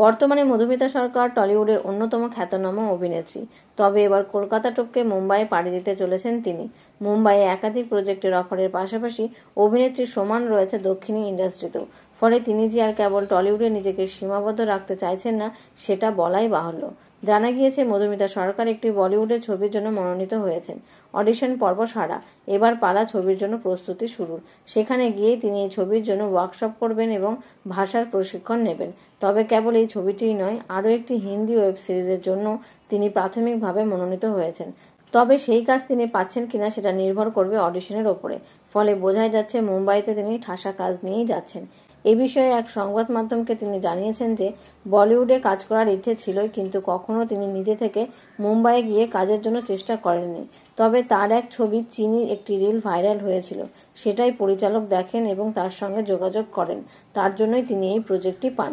বর্তমানে মধুমিতা সরকার টলিউডের অন্যতম খ্যাতনামা অভিনেত্রী। তবে এবার কলকাতা টপকে মুম্বাইয়ে পাড়ি দিতে চলেছেন তিনি। মুম্বাইয়ে একাধিক প্রজেক্টের অফারের পাশাপাশি অভিনেত্রীর সমান রয়েছে দক্ষিণী ইন্ডাস্ট্রিতেও। ফলে তিনি যে আর কেবল টলিউডে নিজেকে সীমাবদ্ধ রাখতে চাইছেন না সেটা বলাই বাহুল্য। জানা গিয়েছে মধুমিতা সরকার একটি বলিউডের ছবির জন্য মনোনীত হয়েছেন। অডিশন পর্ব সারা, এবার পালা ছবির জন্য প্রস্তুতি শুরুর। সেখানে গিয়েই তিনি এই ছবির জন্য ওয়ার্কশপ করবেন এবং ভাষার প্রশিক্ষণ নেবেন। তবে কেবল এই ছবিটিই নয়, আরও একটি হিন্দি ওয়েব সিরিজের জন্য তিনি প্রাথমিকভাবে মনোনীত হয়েছেন। তবে সেই কাজ তিনি পাচ্ছেন কিনা সেটা নির্ভর করবে অডিশনের ওপরে। ফলে বোঝাই যাচ্ছে মুম্বাইতে তিনি ঠাসা কাজ নিয়েই যাচ্ছেন। এ বিষয়ে এক সংবাদ মাধ্যমকে তিনি জানিয়েছেন যে বলিউডে কাজ করার ইচ্ছে ছিলই, কিন্তু কখনো তিনি নিজে থেকে মুম্বাইয়ে গিয়ে কাজের জন্য চেষ্টা করেননি। তবে তার এক ছবি চিনির একটি রিল ভাইরাল হয়েছিল, সেটাই পরিচালক দেখেন এবং তার সঙ্গে যোগাযোগ করেন। তার জন্যই তিনি এই প্রজেক্টটি পান।